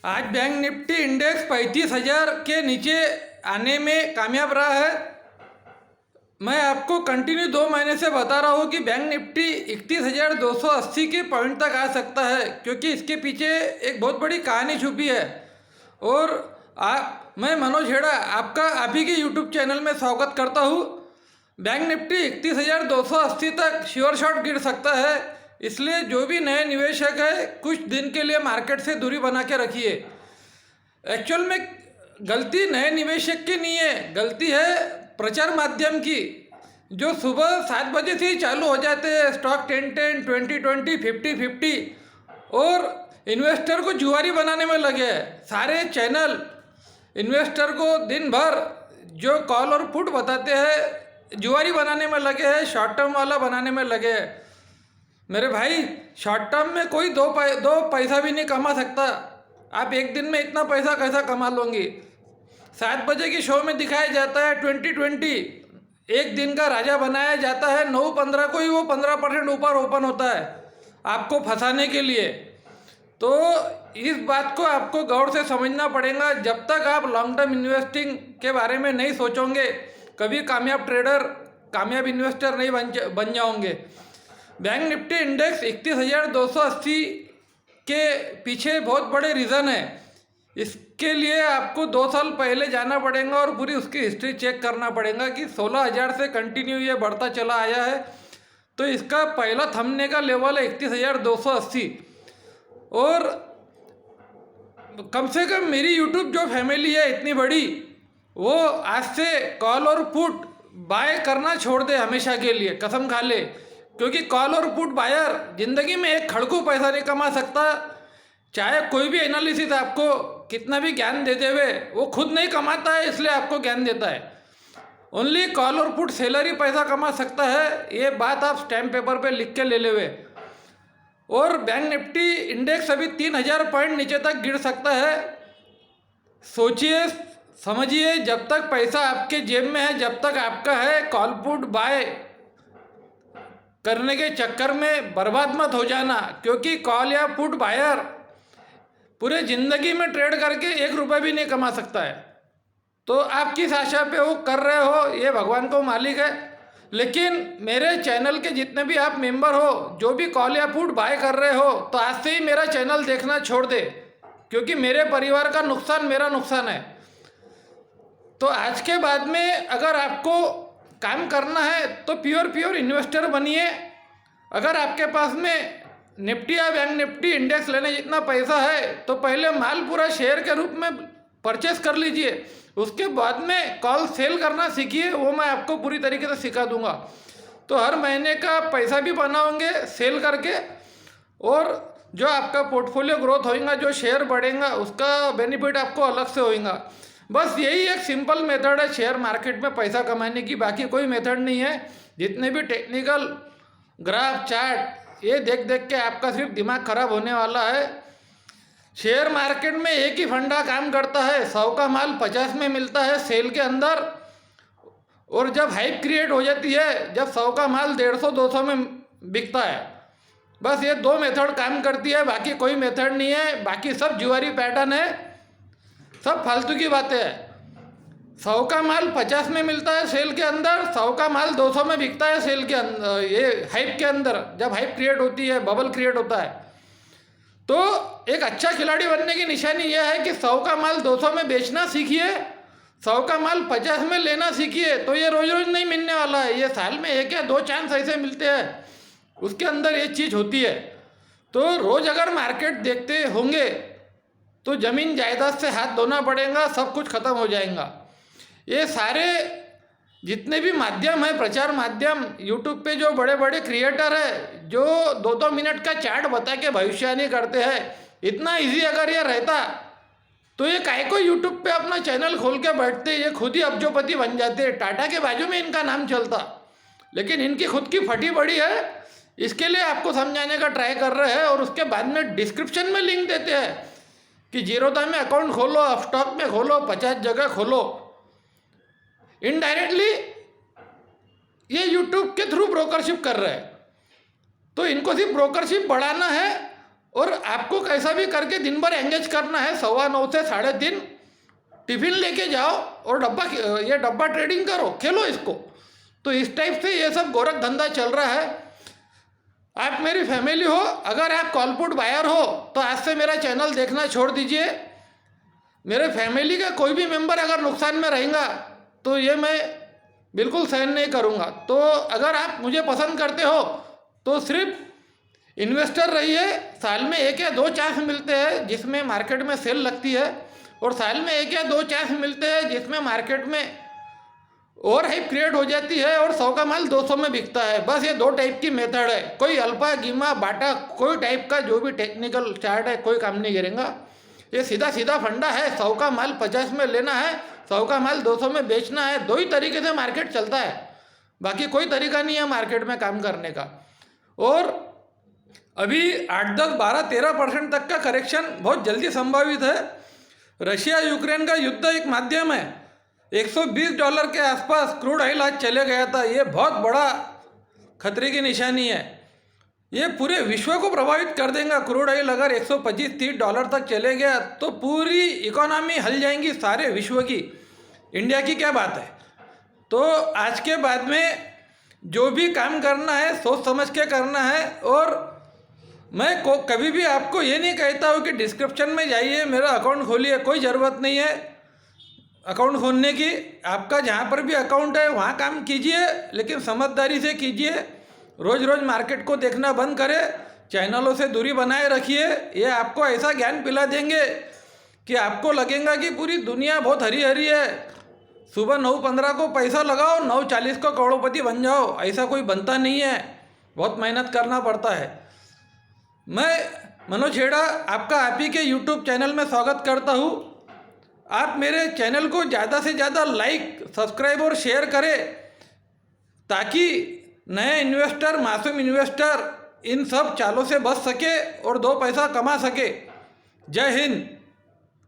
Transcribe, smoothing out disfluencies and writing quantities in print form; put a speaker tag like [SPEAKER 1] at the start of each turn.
[SPEAKER 1] आज bank Nifty index 35,000 के नीचे आने में कामयाब रहा है। मैं आपको कंटिन्यू 2 महीने से बता रहा हूँ कि बैंक निफ्टी 31,280 के पॉइंट तक आ सकता है, क्योंकि इसके पीछे एक बहुत बड़ी कहानी छुपी है। और मैं मनोज हेड़ा आपका आप ही के यूट्यूब चैनल में स्वागत करता हूँ। बैंक निफ्टी 31,280 तक श्योर शॉट गिर सकता है, इसलिए जो भी नए निवेशक है कुछ दिन के लिए मार्केट से दूरी बना के रखिए। एक्चुअल में गलती नए निवेशक की नहीं है, गलती है प्रचार माध्यम की, जो सुबह 7 बजे से ही चालू हो जाते हैं स्टॉक 10-10, 20-20, 50-50 और इन्वेस्टर को जुआरी बनाने में लगे हैं। सारे चैनल इन्वेस्टर को दिन भर जो कॉल और पुट बताते हैं जुआरी बनाने में लगे हैं, शॉर्ट टर्म वाला बनाने में लगे हैं। मेरे भाई, शॉर्ट टर्म में कोई दो पैसा भी नहीं कमा सकता। आप एक दिन में इतना पैसा कैसा कमा लोगे? 7 बजे की शो में दिखाया जाता है 20-20, एक दिन का राजा बनाया जाता है। 9-15 को ही वो 15% ऊपर ओपन होता है आपको फंसाने के लिए। तो इस बात को आपको गौर से समझना पड़ेगा। जब तक आप लॉन्ग टर्म इन्वेस्टिंग के बारे में नहीं सोचोगे, कभी कामयाब ट्रेडर, कामयाब इन्वेस्टर नहीं बन जाओगे। बैंक निफ्टी इंडेक्स 31,280 के पीछे बहुत बड़े रीज़न है। इसके लिए आपको 2 साल पहले जाना पड़ेगा और पूरी उसकी हिस्ट्री चेक करना पड़ेगा कि 16,000 से कंटिन्यू ये बढ़ता चला आया है। तो इसका पहला थमने का लेवल है 31,280। और कम से कम मेरी यूट्यूब जो फैमिली है इतनी बड़ी, वो आज से कॉल और पुट बाय करना छोड़ दे हमेशा के लिए, कसम खा ले। क्योंकि कॉल और पुट बायर जिंदगी में एक खड़कू पैसा नहीं कमा सकता। चाहे कोई भी एनालिसिस आपको कितना भी ज्ञान दे देवे, वो खुद नहीं कमाता है, इसलिए आपको ज्ञान देता है। ओनली कॉल और पुट सेलर ही पैसा कमा सकता है। ये बात आप स्टैम्प पेपर पे लिख के ले लेवे। और बैंक निफ्टी इंडेक्स अभी 3,000 पॉइंट नीचे तक गिर सकता है। सोचिए, समझिए, जब तक पैसा आपके जेब में है, जब तक आपका है, कॉल पुट बाय करने के चक्कर में बर्बाद मत हो जाना। क्योंकि कॉल या पुट बायर पूरे ज़िंदगी में ट्रेड करके 1 रुपये भी नहीं कमा सकता है। तो आप किस आशा पे वो कर रहे हो, ये भगवान को मालिक है। लेकिन मेरे चैनल के जितने भी आप मेंबर हो, जो भी कॉल या पुट बाय कर रहे हो, तो आज से ही मेरा चैनल देखना छोड़ दे, क्योंकि मेरे परिवार का नुकसान मेरा नुकसान है। तो आज के बाद में अगर आपको काम करना है तो प्योर इन्वेस्टर बनिए। अगर आपके पास में निफ्टी या बैंक निफ्टी इंडेक्स लेने जितना पैसा है, तो पहले माल पूरा शेयर के रूप में परचेस कर लीजिए। उसके बाद में कॉल सेल करना सीखिए, वो मैं आपको पूरी तरीके से सिखा दूंगा। तो हर महीने का पैसा भी बनाओगे सेल करके, और जो आपका पोर्टफोलियो ग्रोथ होएगा, जो शेयर बढ़ेगा, उसका बेनिफिट आपको अलग से होएगा। बस यही एक सिंपल मेथड है शेयर मार्केट में पैसा कमाने की, बाकी कोई मेथड नहीं है। जितने भी टेक्निकल ग्राफ, चार्ट, ये देख देख के आपका सिर्फ दिमाग खराब होने वाला है। शेयर मार्केट में एक ही फंडा काम करता है, 100 का माल 50 में मिलता है सेल के अंदर। और जब हाइप क्रिएट हो जाती है, जब 100 का माल 150-200 में बिकता है। बस ये 2 मेथड काम करती है, बाकी कोई मेथड नहीं है। बाकी सब जुआरी पैटर्न है, सब फालतू की बातें हैं। 100 का माल 50 में मिलता है सेल के अंदर, 100 का माल 200 में बिकता है सेल के अंदर, ये हाइप के अंदर। जब हाइप क्रिएट होती है, बबल क्रिएट होता है। तो एक अच्छा खिलाड़ी बनने की निशानी यह है कि 100 का माल 200 में बेचना सीखिए, 100 का माल 50 में लेना सीखिए। तो ये रोज रोज नहीं मिलने वाला है, ये साल में 1 या 2 चांस ऐसे मिलते हैं, उसके अंदर ये चीज़ होती है। तो रोज अगर मार्केट देखते होंगे तो ज़मीन जायदाद से हाथ धोना पड़ेगा, सब कुछ खत्म हो जाएगा। ये सारे जितने भी माध्यम है, प्रचार माध्यम, यूट्यूब पे जो बड़े बड़े क्रिएटर है, जो 2-2 मिनट का चार्ट बता के भविष्यवाणी करते हैं, इतना इजी अगर ये रहता तो ये काहे को यूट्यूब पे अपना चैनल खोल के बैठते, ये खुद ही अब्जोपति बन जाते। टाटा के बाजू में इनका नाम चलता, लेकिन इनकी खुद की फटी बड़ी है। इसके लिए आपको समझाने का ट्राई कर रहे हैं, और उसके बाद में डिस्क्रिप्शन में लिंक देते हैं कि जीरोधा में अकाउंट खोलो, अपस्टॉक में खोलो, 50 जगह खोलो। इनडायरेक्टली ये यूट्यूब के थ्रू ब्रोकरशिप कर रहे हैं। तो इनको सिर्फ ब्रोकरशिप बढ़ाना है और आपको कैसा भी करके दिन भर एंगेज करना है। 9:15 से 3:30 टिफिन लेके जाओ और ये डब्बा ट्रेडिंग करो, खेलो इसको। तो इस टाइप से ये सब गोरख धंधा चल रहा है। आप मेरी फैमिली हो, अगर आप कॉल पुट बायर हो तो आज से मेरा चैनल देखना छोड़ दीजिए। मेरे फैमिली का कोई भी मेंबर अगर नुकसान में रहेगा तो ये मैं बिल्कुल सहन नहीं करूँगा। तो अगर आप मुझे पसंद करते हो तो सिर्फ इन्वेस्टर रहिए। साल में 1 या 2 चांस मिलते हैं जिसमें मार्केट में सेल लगती है, और साल में 1 या 2 चांस मिलते हैं जिसमें मार्केट में ओवर हाइप क्रिएट हो जाती है और 100 का माल 200 में बिकता है। बस ये 2 टाइप की मेथड है। कोई अल्फा गीमा बाटा कोई टाइप का जो भी टेक्निकल चार्ट है कोई काम नहीं करेगा। ये सीधा सीधा फंडा है। 100 का माल 50 में लेना है, 100 का माल 200 में बेचना है। 2 ही तरीके से मार्केट चलता है, बाकी कोई तरीका नहीं है मार्केट में काम करने का। और अभी 8, 10, 12, 13% तक का करेक्शन बहुत जल्दी संभावित है। रशिया यूक्रेन का युद्ध एक माध्यम है। $120 के आसपास क्रूड ऑयल आज चले गया था। ये बहुत बड़ा खतरे की निशानी है। ये पूरे विश्व को प्रभावित कर देगा। क्रूड ऑयल अगर $125-30 तक चले गया तो पूरी इकोनॉमी हिल जाएंगी सारे विश्व की। इंडिया की क्या बात है। तो आज के बाद में जो भी काम करना है सोच समझ के करना है। और मैं कभी भी आपको ये नहीं कहता हूँ कि डिस्क्रिप्शन में जाइए मेरा अकाउंट खोलिए, कोई ज़रूरत नहीं है अकाउंट खोलने की। आपका जहाँ पर भी अकाउंट है वहाँ काम कीजिए, लेकिन समझदारी से कीजिए। रोज़ रोज़ मार्केट को देखना बंद करें, चैनलों से दूरी बनाए रखिए। ये आपको ऐसा ज्ञान पिला देंगे कि आपको लगेगा कि पूरी दुनिया बहुत हरी हरी है। सुबह 9:15 को पैसा लगाओ, 9:40 को करोड़पति बन जाओ। ऐसा कोई बनता नहीं है, बहुत मेहनत करना पड़ता है। मैं मनोज हेड़ा आपका आप ही के यूट्यूब चैनल में स्वागत करता हूँ। आप मेरे चैनल को ज़्यादा से ज़्यादा लाइक, सब्सक्राइब और शेयर करें ताकि नए इन्वेस्टर, मासूम इन्वेस्टर इन सब चालों से बच सके और 2 पैसा कमा सके। जय हिंद।